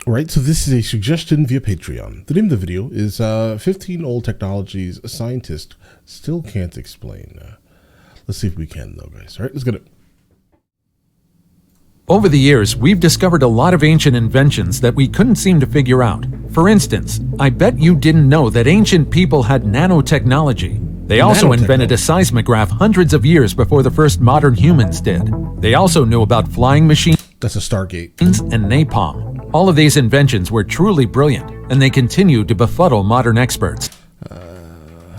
Right, so this is a suggestion via Patreon. The name of the video is 15 Old Technologies a Scientist Still Can't Explain. Let's see if we can, though, guys. All right, let's get it. Over the years, we've discovered a lot of ancient inventions that we couldn't seem to figure out. For instance, I bet you didn't know that ancient people had nanotechnology. They also invented a seismograph hundreds of years before the first modern humans did. They also knew about flying machines. That's a Stargate. And napalm. All of these inventions were truly brilliant, and they continue to befuddle modern experts.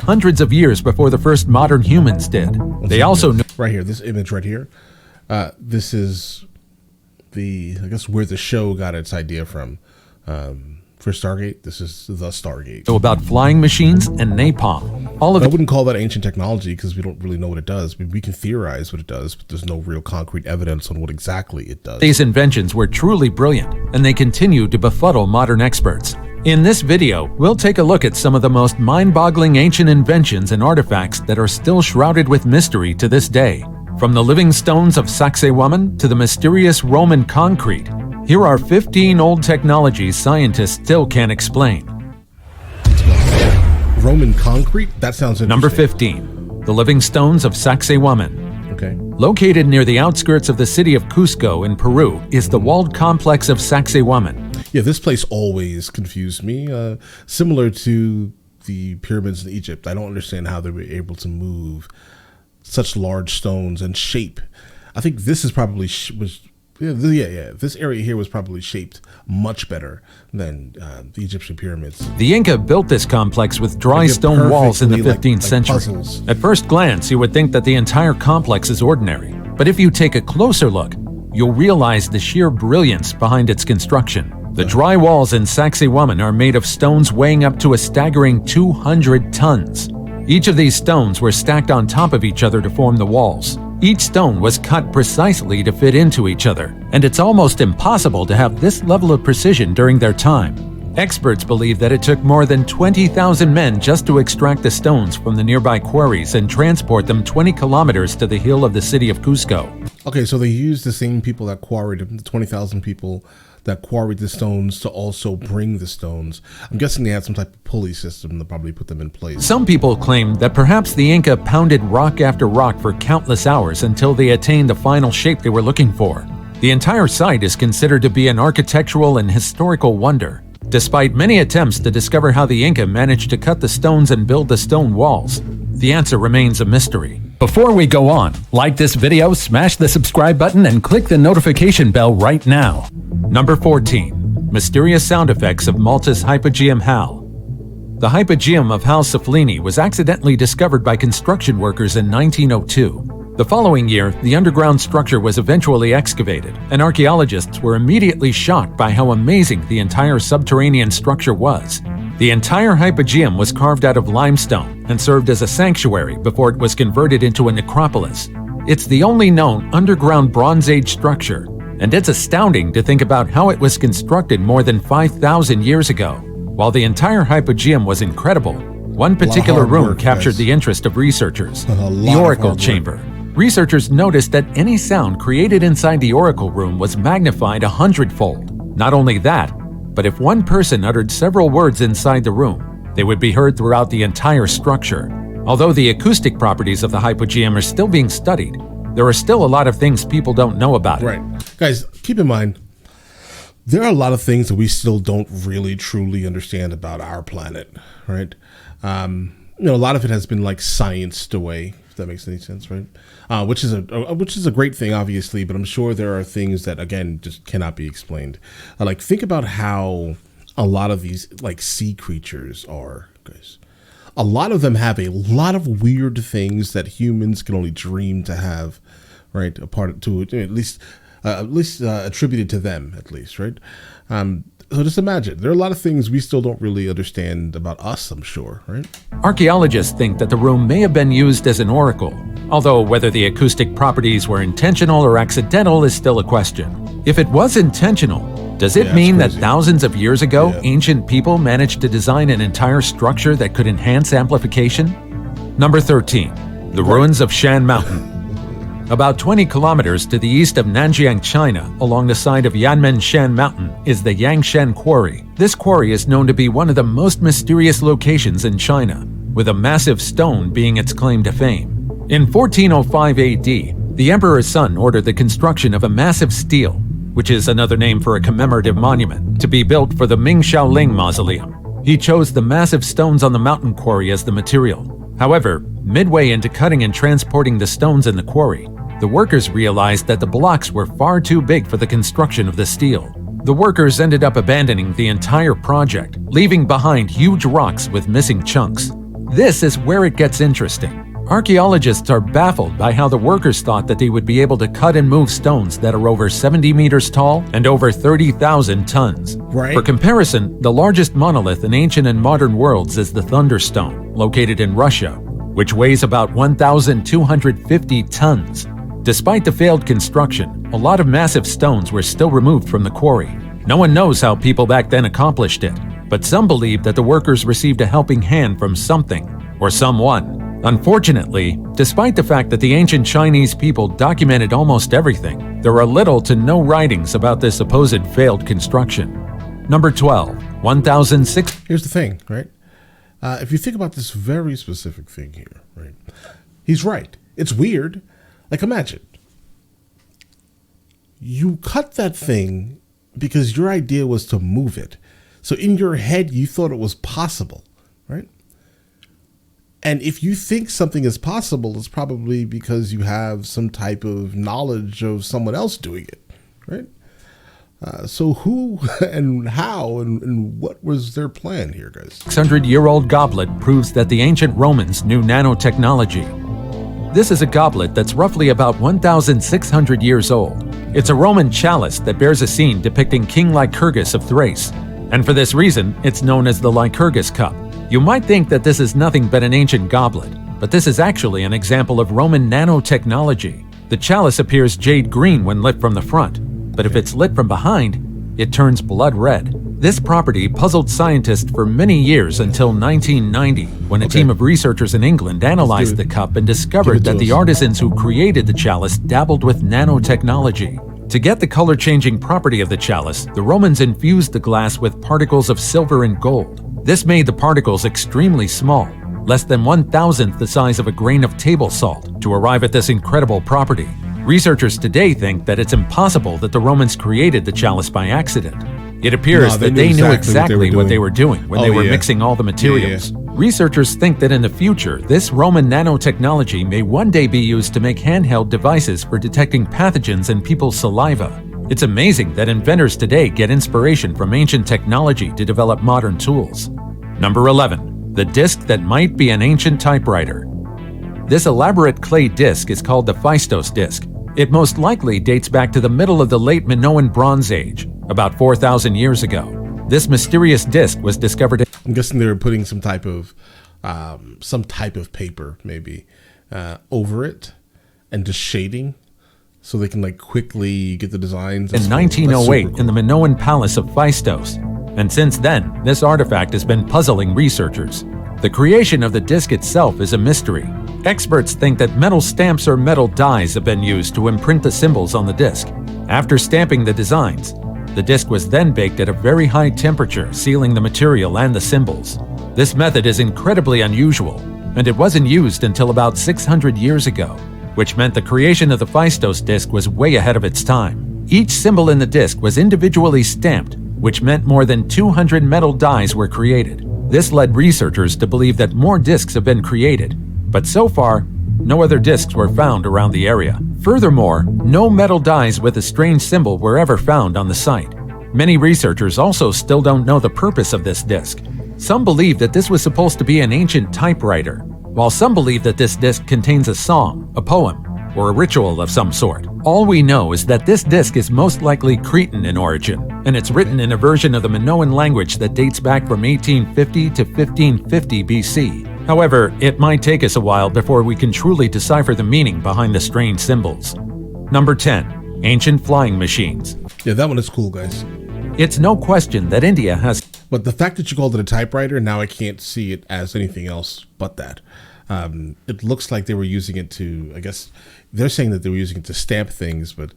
Hundreds of years before the first modern humans did. They also knew... Right here, this image right here. This is I guess where the show got its idea from. For Stargate, this is the Stargate. About flying machines and napalm. I wouldn't call that ancient technology because we don't really know what it does. We can theorize what it does, but there's no real concrete evidence on what exactly it does. These inventions were truly brilliant, and they continue to befuddle modern experts. In this video, we'll take a look at some of the most mind-boggling ancient inventions and artifacts that are still shrouded with mystery to this day. From the living stones of Sacsayhuaman to the mysterious Roman concrete, here are 15 old technologies scientists still can't explain. Roman concrete? That sounds interesting. Number 15. The living stones of Sacsayhuaman. Okay. Located near the outskirts of the city of Cusco in Peru is the walled complex of Sacsayhuaman. Yeah, this place always confused me. Similar to the pyramids in Egypt. I don't understand how they were able to move such large stones and shape. I think this is probably this area here was probably shaped much better than the Egyptian pyramids. The Inca built this complex with dry stone walls in the 15th century. At first glance, you would think that the entire complex is ordinary. But if you take a closer look, you'll realize the sheer brilliance behind its construction. The dry walls in Sacsayhuaman are made of stones weighing up to a staggering 200 tons. Each of these stones were stacked on top of each other to form the walls. Each stone was cut precisely to fit into each other, and it's almost impossible to have this level of precision during their time. Experts believe that it took more than 20,000 men just to extract the stones from the nearby quarries and transport them 20 kilometers to the hill of the city of Cusco. Okay, so they used the same people that quarried them, the 20,000 people that quarried the stones, to also bring the stones. I'm guessing they had some type of pulley system to probably put them in place. Some people claim that perhaps the Inca pounded rock after rock for countless hours until they attained the final shape they were looking for. The entire site is considered to be an architectural and historical wonder. Despite many attempts to discover how the Inca managed to cut the stones and build the stone walls, the answer remains a mystery. Before we go on, like this video, smash the subscribe button, and click the notification bell right now. Number 14. Mysterious sound effects of Malta's Hypogeum Hal. The Hypogeum of Hal Saflieni was accidentally discovered by construction workers in 1902. The following year, the underground structure was eventually excavated, and archaeologists were immediately shocked by how amazing the entire subterranean structure was. The entire hypogeum was carved out of limestone and served as a sanctuary before it was converted into a necropolis. It's the only known underground Bronze Age structure, and it's astounding to think about how it was constructed more than 5,000 years ago. While the entire hypogeum was incredible, one particular room captured the interest of researchers, the Oracle Chamber. Researchers noticed that any sound created inside the Oracle Room was magnified 100-fold. Not only that, but if one person uttered several words inside the room, they would be heard throughout the entire structure. Although the acoustic properties of the hypogeum are still being studied, there are still a lot of things people don't know about it. Right. Guys, keep in mind, there are a lot of things that we still don't really truly understand about our planet, right? A lot of it has been like scienced away, if that makes any sense, right? Which is a great thing, obviously, but I'm sure there are things that, again, just cannot be explained. Like, think about how a lot of these like sea creatures are, guys. A lot of them have a lot of weird things that humans can only dream to have, right? At least attributed to them, at least, right? So just imagine, there are a lot of things we still don't really understand about us, I'm sure, right? Archaeologists think that the room may have been used as an oracle, although whether the acoustic properties were intentional or accidental is still a question. If it was intentional, does it mean that thousands of years ago, ancient people managed to design an entire structure that could enhance amplification? Number 13. The ruins of Shan Mountain. About 20 kilometers to the east of Nanjiang, China, along the side of Yanmenshan Mountain, is the Yangshan Quarry. This quarry is known to be one of the most mysterious locations in China, with a massive stone being its claim to fame. In 1405 AD, the emperor's son ordered the construction of a massive stele, which is another name for a commemorative monument, to be built for the Ming Shaoling Mausoleum. He chose the massive stones on the mountain quarry as the material. However, midway into cutting and transporting the stones in the quarry, the workers realized that the blocks were far too big for the construction of the stele. The workers ended up abandoning the entire project, leaving behind huge rocks with missing chunks. This is where it gets interesting. Archaeologists are baffled by how the workers thought that they would be able to cut and move stones that are over 70 meters tall and over 30,000 tons. Right. For comparison, the largest monolith in ancient and modern worlds is the Thunderstone, located in Russia, which weighs about 1,250 tons. Despite the failed construction, a lot of massive stones were still removed from the quarry. No one knows how people back then accomplished it, but some believe that the workers received a helping hand from something or someone. Unfortunately, despite the fact that the ancient Chinese people documented almost everything, there are little to no writings about this supposed failed construction. Number 12, 1006. Here's the thing, right? If you think about this very specific thing here, right? He's right. It's weird. Like, imagine. You cut that thing because your idea was to move it. So in your head, you thought it was possible, right? And if you think something is possible, it's probably because you have some type of knowledge of someone else doing it, right? So who and how and what was their plan here, guys? 600-year-old goblet proves that the ancient Romans knew nanotechnology. This is a goblet that's roughly about 1,600 years old. It's a Roman chalice that bears a scene depicting King Lycurgus of Thrace, and for this reason, it's known as the Lycurgus cup. You might think that this is nothing but an ancient goblet, but this is actually an example of Roman nanotechnology. The chalice appears jade green when lit from the front, but if it's lit from behind, it turns blood red. This property puzzled scientists for many years until 1990, when a team of researchers in England analyzed the cup and discovered that the artisans who created the chalice dabbled with nanotechnology. To get the color-changing property of the chalice, the Romans infused the glass with particles of silver and gold. This made the particles extremely small, less than 1,000th the size of a grain of table salt, to arrive at this incredible property. Researchers today think that it's impossible that the Romans created the chalice by accident. It appears that they knew exactly what they were doing when they were mixing all the materials. Researchers think that in the future, this Roman nanotechnology may one day be used to make handheld devices for detecting pathogens in people's saliva. It's amazing that inventors today get inspiration from ancient technology to develop modern tools. Number 11, the disc that might be an ancient typewriter. This elaborate clay disc is called the Feistos Disc. It most likely dates back to the middle of the late Minoan Bronze Age, about 4,000 years ago. This mysterious disc was discovered. I'm guessing they were putting some type of paper, maybe, over it, and just shading, so they can like quickly get the designs. In 1908, in the Minoan Palace of Feistos, and since then, this artifact has been puzzling researchers. The creation of the disc itself is a mystery. Experts think that metal stamps or metal dies have been used to imprint the symbols on the disc. After stamping the designs, the disc was then baked at a very high temperature, sealing the material and the symbols. This method is incredibly unusual, and it wasn't used until about 600 years ago, which meant the creation of the Feistos disc was way ahead of its time. Each symbol in the disc was individually stamped, which meant more than 200 metal dies were created. This led researchers to believe that more discs have been created, but so far, no other discs were found around the area. Furthermore, no metal dies with a strange symbol were ever found on the site. Many researchers also still don't know the purpose of this disc. Some believe that this was supposed to be an ancient typewriter, while some believe that this disc contains a song, a poem, or a ritual of some sort. All we know is that this disc is most likely Cretan in origin, and it's written in a version of the Minoan language that dates back from 1850 to 1550 BC. However, it might take us a while before we can truly decipher the meaning behind the strange symbols. Number 10. Ancient flying machines. Yeah, that one is cool, guys. It's no question that India has... But the fact that you called it a typewriter, now I can't see it as anything else but that. It looks like they were using it to, I guess, they're saying that they were using it to stamp things, but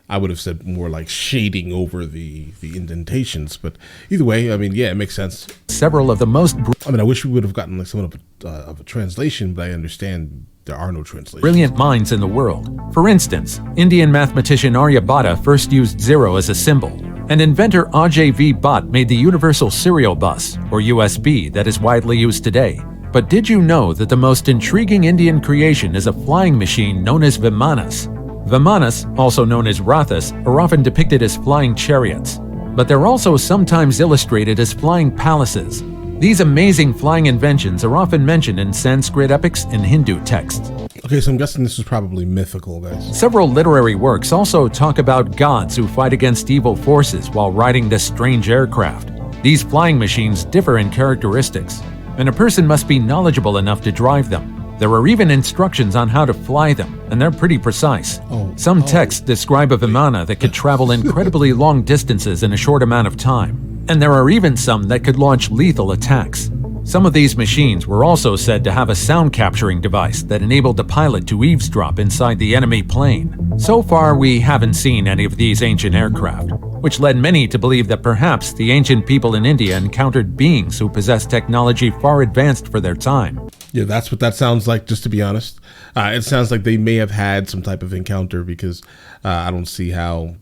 I would have said more like shading over the indentations. But either way, I mean, yeah, it makes sense. Several of the most I wish we would have gotten like somewhat of a translation, but I understand there are no translations. brilliant minds in the world. For instance, Indian mathematician Aryabhata first used 0 as a symbol, and inventor Ajay V. Bhatt made the Universal Serial Bus, or USB, that is widely used today. But did you know that the most intriguing Indian creation is a flying machine known as Vimanas? Vimanas, also known as Rathas, are often depicted as flying chariots, but they're also sometimes illustrated as flying palaces. These amazing flying inventions are often mentioned in Sanskrit epics and Hindu texts. Okay, so I'm guessing this is probably mythical, guys. Several literary works also talk about gods who fight against evil forces while riding this strange aircraft. These flying machines differ in characteristics, and a person must be knowledgeable enough to drive them. There are even instructions on how to fly them, and they're pretty precise. Some texts describe a Vimana that could travel incredibly long distances in a short amount of time, and there are even some that could launch lethal attacks. Some of these machines were also said to have a sound capturing device that enabled the pilot to eavesdrop inside the enemy plane. So far, we haven't seen any of these ancient aircraft, which led many to believe that perhaps the ancient people in India encountered beings who possessed technology far advanced for their time. Yeah, that's what that sounds like, just to be honest. It sounds like they may have had some type of encounter because I don't see how,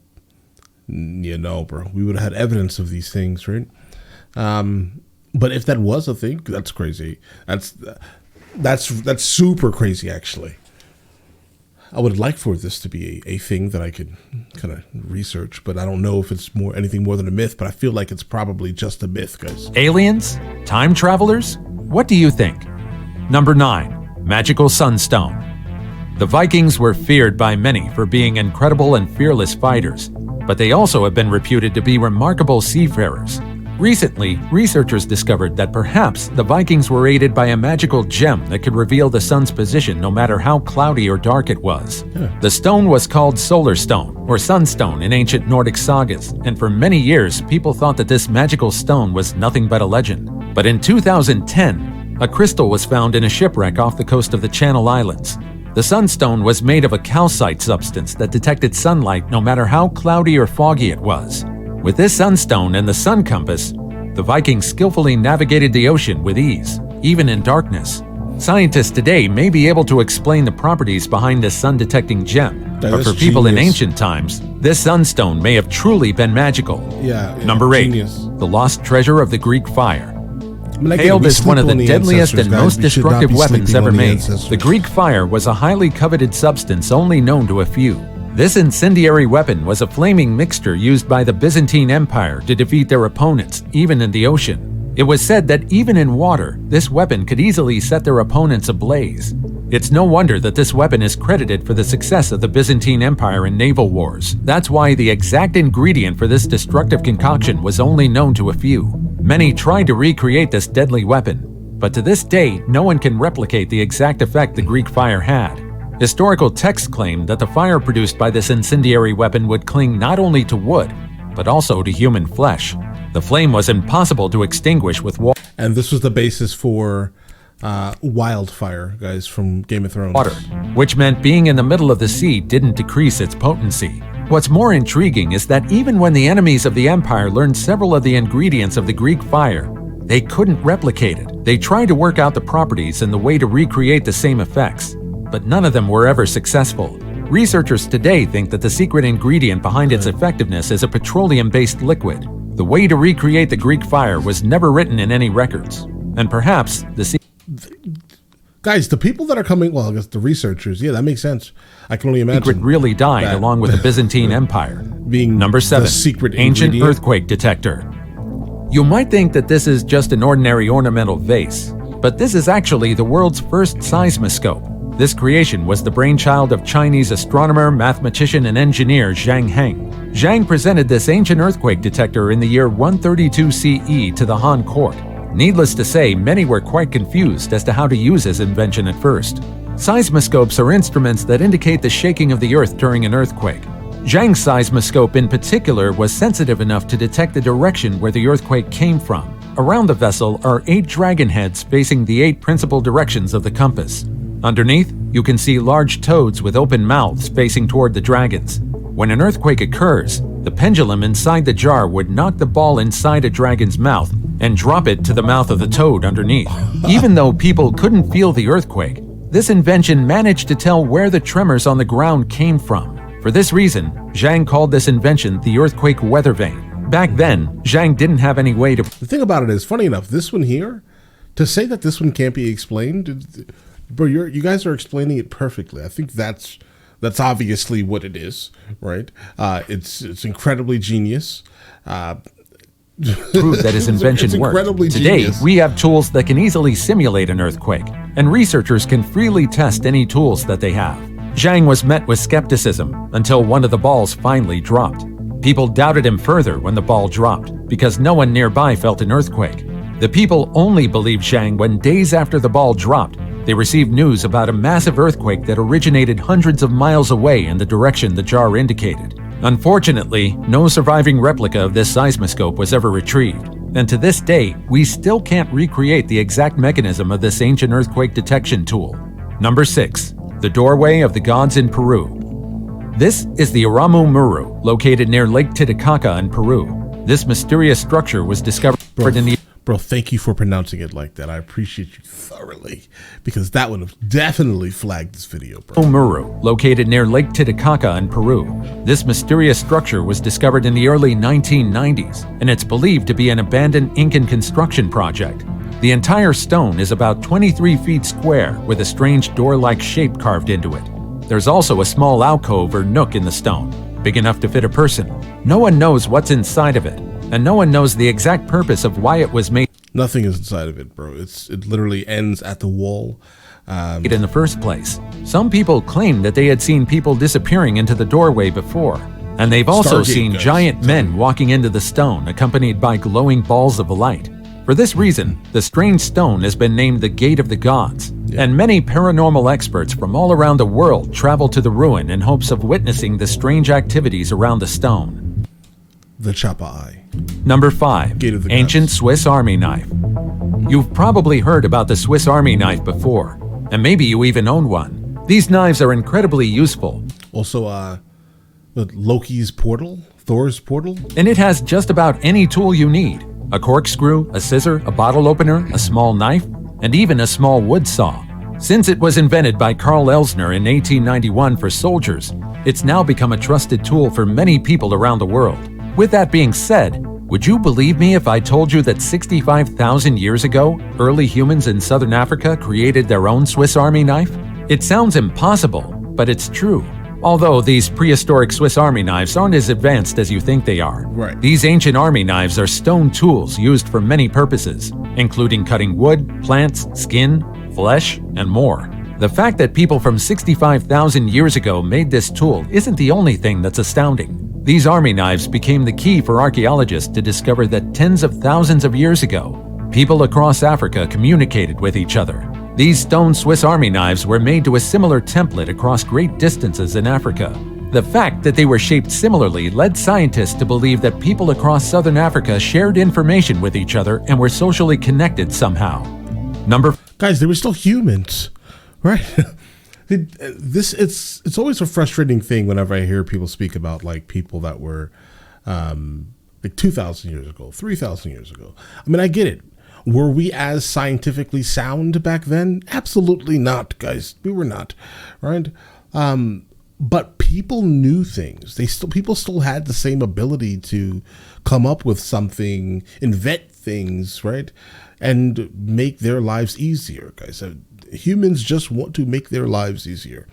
bro, we would have had evidence of these things, right? But if that was a thing, that's crazy. That's super crazy, actually. I would like for this to be a thing that I could kind of research, but I don't know if it's anything more than a myth, but I feel like it's probably just a myth, guys. Aliens? Time travelers? What do you think? Number 9. Magical Sunstone. The Vikings were feared by many for being incredible and fearless fighters, but they also have been reputed to be remarkable seafarers. Recently, researchers discovered that perhaps the Vikings were aided by a magical gem that could reveal the sun's position no matter how cloudy or dark it was. The stone was called Solar Stone, or Sunstone in ancient Nordic sagas, and for many years people thought that this magical stone was nothing but a legend. But in 2010, a crystal was found in a shipwreck off the coast of the Channel Islands. The sunstone was made of a calcite substance that detected sunlight no matter how cloudy or foggy it was. With this sunstone and the sun compass, the Vikings skillfully navigated the ocean with ease, even in darkness. Scientists today may be able to explain the properties behind this sun-detecting gem, but for people in ancient times, this sunstone may have truly been magical. Number 8. The lost treasure of the Greek fire. Hailed as one of the deadliest and most destructive weapons ever made, the Greek fire was a highly coveted substance only known to a few. This incendiary weapon was a flaming mixture used by the Byzantine Empire to defeat their opponents, even in the ocean. It was said that even in water, this weapon could easily set their opponents ablaze. It's no wonder that this weapon is credited for the success of the Byzantine Empire in naval wars. That's why the exact ingredient for this destructive concoction was only known to a few. Many tried to recreate this deadly weapon, but to this day, no one can replicate the exact effect the Greek fire had. Historical texts claim that the fire produced by this incendiary weapon would cling not only to wood, but also to human flesh. The flame was impossible to extinguish with water. And this was the basis for wildfire, guys, from Game of Thrones. Which meant being in the middle of the sea didn't decrease its potency. What's more intriguing is that even when the enemies of the Empire learned several of the ingredients of the Greek fire, they couldn't replicate it. They tried to work out the properties and the way to recreate the same effects, but none of them were ever successful. Researchers today think that the secret ingredient behind its effectiveness is a petroleum-based liquid. The way to recreate the Greek fire was never written in any records, and perhaps Guys, the people that are coming, well, I guess the researchers, yeah, that makes sense. I can only imagine. Secret really died along with the Byzantine Empire. Being Number 7, the secret ancient ingredient. earthquake detector. You might think that this is just an ordinary ornamental vase, but this is actually the world's first seismoscope. This creation was the brainchild of Chinese astronomer, mathematician, and engineer Zhang Heng. Zhang presented this ancient earthquake detector in the year 132 CE to the Han court. Needless to say, many were quite confused as to how to use his invention at first. Seismoscopes are instruments that indicate the shaking of the earth during an earthquake. Zhang's seismoscope in particular was sensitive enough to detect the direction where the earthquake came from. Around the vessel are 8 dragon heads facing the 8 principal directions of the compass. Underneath, you can see large toads with open mouths facing toward the dragons. When an earthquake occurs, the pendulum inside the jar would knock the ball inside a dragon's mouth and drop it to the mouth of the toad underneath. Even though people couldn't feel the earthquake, this invention managed to tell where the tremors on the ground came from. For this reason, Zhang called this invention the earthquake weather vane. Back then, Zhang didn't have any way to... The thing about it is, funny enough, this one here, to say that this one can't be explained, bro, you guys are explaining it perfectly. I think that's obviously what it is, right? It's incredibly genius. Prove that his invention worked. Today, genius. We have tools that can easily simulate an earthquake, and researchers can freely test any tools that they have. Zhang was met with skepticism until one of the balls finally dropped. People doubted him further when the ball dropped, because no one nearby felt an earthquake. The people only believed Zhang when days after the ball dropped, they received news about a massive earthquake that originated hundreds of miles away in the direction the jar indicated. Unfortunately, no surviving replica of this seismoscope was ever retrieved, and to this day, we still can't recreate the exact mechanism of this ancient earthquake detection tool. Number 6. The Doorway of the Gods in Peru. This is the Aramu Muru, located near Lake Titicaca in Peru. This mysterious structure was discovered in the... Bro, thank you for pronouncing it like that. I appreciate you thoroughly, because that would have definitely flagged this video, bro. Muru, located near Lake Titicaca in Peru. This mysterious structure was discovered in the early 1990s, and it's believed to be an abandoned Incan construction project. The entire stone is about 23 feet square with a strange door-like shape carved into it. There's also a small alcove or nook in the stone, big enough to fit a person. No one knows what's inside of it, and no one knows the exact purpose of why it was made. Nothing is inside of it, bro. It literally ends at the wall. In the first place. Some people claim that they had seen people disappearing into the doorway before, and they've also seen giant men walking into the stone accompanied by glowing balls of light. For this reason, the strange stone has been named the Gate of the Gods, and many paranormal experts from all around the world travel to the ruin in hopes of witnessing the strange activities around the stone. The Chapa Eye. Number 5. Gate of the Ancient Gods. Swiss Army Knife. You've probably heard about the Swiss Army knife before, and maybe you even own one. These knives are incredibly useful. Also, Loki's portal, Thor's portal. And it has just about any tool you need. A corkscrew, a scissor, a bottle opener, a small knife, and even a small wood saw. Since it was invented by Karl Elsner in 1891 for soldiers, it's now become a trusted tool for many people around the world. With that being said, would you believe me if I told you that 65,000 years ago, early humans in southern Africa created their own Swiss Army knife? It sounds impossible, but it's true. Although these prehistoric Swiss Army knives aren't as advanced as you think they are. Right. These ancient army knives are stone tools used for many purposes, including cutting wood, plants, skin, flesh, and more. The fact that people from 65,000 years ago made this tool isn't the only thing that's astounding. These army knives became the key for archaeologists to discover that tens of thousands of years ago, people across Africa communicated with each other. These stone Swiss Army knives were made to a similar template across great distances in Africa. The fact that they were shaped similarly led scientists to believe that people across southern Africa shared information with each other and were socially connected somehow. Guys, they were still humans, right? It's always a frustrating thing whenever I hear people speak about like people that were like 2,000 years ago, 3,000 years ago. I mean, I get it. Were we as scientifically sound back then? Absolutely not, guys. We were not, right? But people knew things. People still had the same ability to come up with something, invent things, right? And make their lives easier, guys. Humans just want to make their lives easier.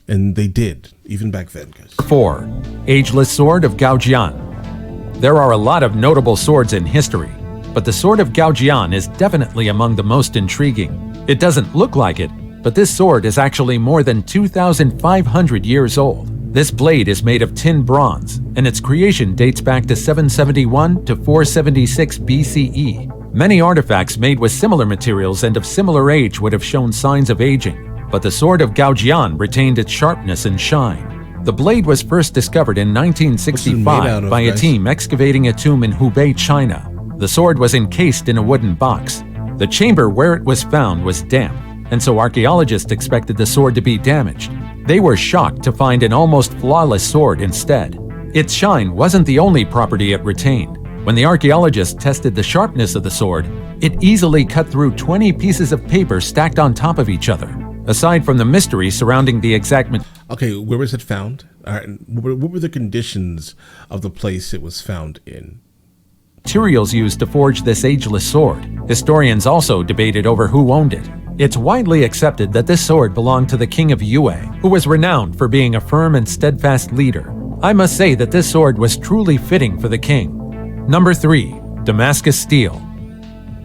And they did, even back then, guys. 4. Ageless Sword of Gion. There are a lot of notable swords in history, but the Sword of Gion is definitely among the most intriguing. It doesn't look like it, but this sword is actually more than 2,500 years old. This blade is made of tin bronze, and its creation dates back to 771 to 476 BCE. Many artifacts made with similar materials and of similar age would have shown signs of aging, but the Sword of Gion retained its sharpness and shine. The blade was first discovered in 1965 by a team excavating a tomb in Hubei, China. The sword was encased in a wooden box. The chamber where it was found was damp, and so archaeologists expected the sword to be damaged. They were shocked to find an almost flawless sword instead. Its shine wasn't the only property it retained. When the archaeologists tested the sharpness of the sword, it easily cut through 20 pieces of paper stacked on top of each other. Aside from the mystery surrounding the exact Okay, where was it found? What were the conditions of the place it was found in? materials used to forge this ageless sword, historians also debated over who owned it. It's widely accepted that this sword belonged to the king of Yue, who was renowned for being a firm and steadfast leader. I must say that this sword was truly fitting for the king. Number 3. Damascus Steel.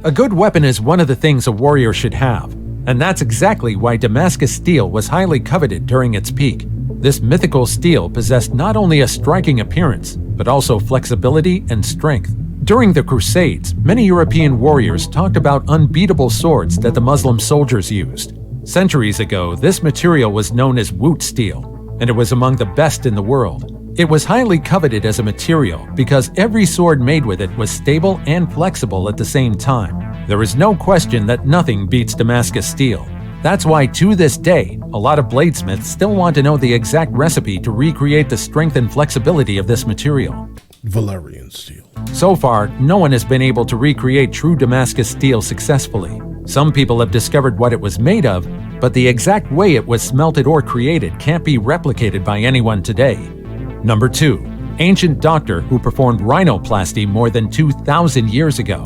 A good weapon is one of the things a warrior should have, and that's exactly why Damascus Steel was highly coveted during its peak. This mythical steel possessed not only a striking appearance, but also flexibility and strength. During the Crusades, many European warriors talked about unbeatable swords that the Muslim soldiers used. Centuries ago, this material was known as woot steel, and it was among the best in the world. It was highly coveted as a material because every sword made with it was stable and flexible at the same time. There is no question that nothing beats Damascus steel. That's why to this day, a lot of bladesmiths still want to know the exact recipe to recreate the strength and flexibility of this material. Valerian steel. So far, no one has been able to recreate true Damascus steel successfully. Some people have discovered what it was made of, but the exact way it was smelted or created can't be replicated by anyone today. Number 2. Ancient doctor who performed rhinoplasty more than 2,000 years ago.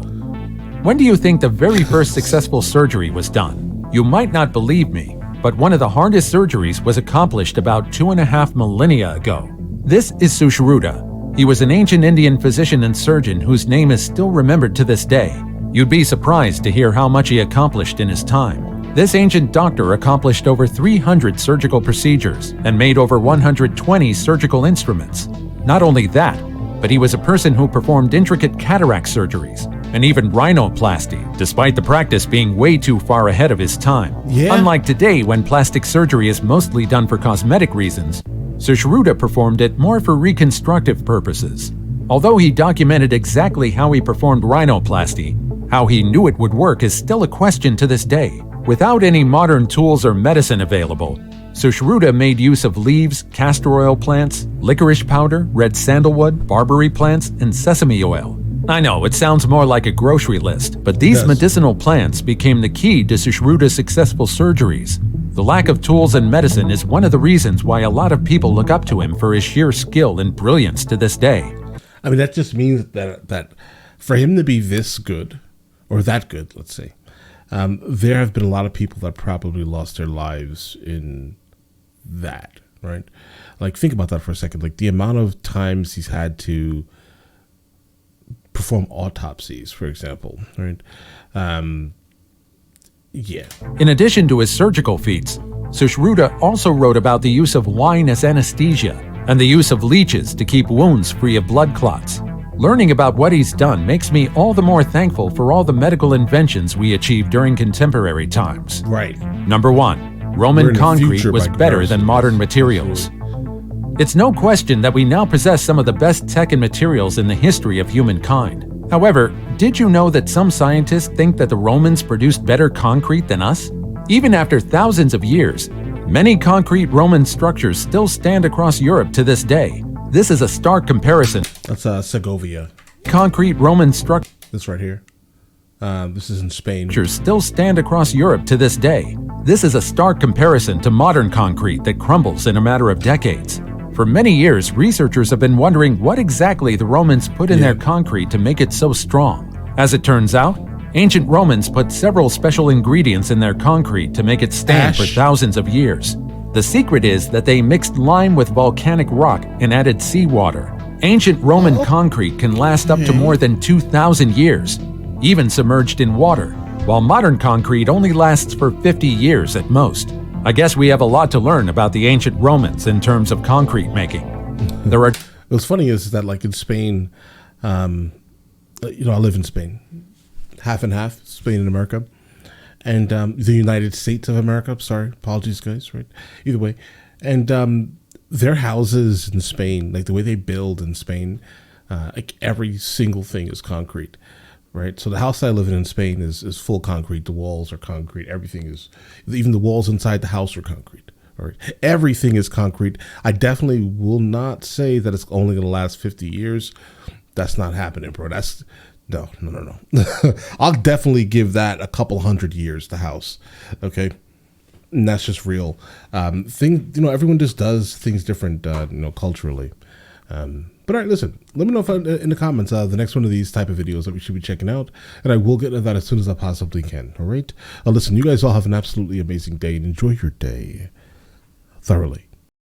When do you think the very first successful surgery was done? You might not believe me, but one of the hardest surgeries was accomplished about 2.5 millennia ago. This is Sushruta. He was an ancient Indian physician and surgeon whose name is still remembered to this day. You'd be surprised to hear how much he accomplished in his time. This ancient doctor accomplished over 300 surgical procedures and made over 120 surgical instruments. Not only that, but he was a person who performed intricate cataract surgeries and even rhinoplasty, despite the practice being way too far ahead of his time. Unlike today, when plastic surgery is mostly done for cosmetic reasons, Sushruta performed it more for reconstructive purposes. Although he documented exactly how he performed rhinoplasty, how he knew it would work is still a question to this day. Without any modern tools or medicine available, Sushruta made use of leaves, castor oil plants, licorice powder, red sandalwood, barberry plants, and sesame oil. I know, it sounds more like a grocery list, but these medicinal plants became the key to Sushruta's successful surgeries. The lack of tools and medicine is one of the reasons why a lot of people look up to him for his sheer skill and brilliance to this day. I mean, that just means that for him to be this good, or that good, let's say, there have been a lot of people that probably lost their lives in that, right? Like, think about that for a second. Like, the amount of times he's had to perform autopsies, for example, right? In addition to his surgical feats, Sushruta also wrote about the use of wine as anesthesia and the use of leeches to keep wounds free of blood clots. Learning about what he's done makes me all the more thankful for all the medical inventions we achieved during contemporary times. Right. Number 1. Roman concrete was better than modern materials. It's no question that we now possess some of the best tech and materials in the history of humankind. However, did you know that some scientists think that the Romans produced better concrete than us? Even after thousands of years, many concrete Roman structures still stand across Europe to this day. This is a stark comparison. That's Segovia. Concrete Roman structures. This right here. This is in Spain. Still stand across Europe to this day. This is a stark comparison to modern concrete that crumbles in a matter of decades. For many years, researchers have been wondering what exactly the Romans put in their concrete to make it so strong. As it turns out, ancient Romans put several special ingredients in their concrete to make it stand for thousands of years. The secret is that they mixed lime with volcanic rock and added seawater. Ancient Roman concrete can last up to more than 2,000 years, even submerged in water, while modern concrete only lasts for 50 years at most. I guess we have a lot to learn about the ancient Romans in terms of concrete making. What's funny is that, like, in Spain, I live in Spain, half and half, Spain and America, and the United States of America. Sorry, apologies, guys. Right, either way, and their houses in Spain, like the way they build in Spain, like every single thing is concrete, right? So the house I live in Spain is full concrete. The walls are concrete. Everything is, even the walls inside the house are concrete. All right, everything is concrete. I definitely will not say that it's only going to last 50 years. That's not happening, bro. That's no. I'll definitely give that a couple 100 years. The house, okay, and that's just real. Everyone just does things different, culturally. But all right, listen, let me know if in the comments the next one of these type of videos that we should be checking out, and I will get to that as soon as I possibly can. All right, listen, you guys all have an absolutely amazing day and enjoy your day thoroughly.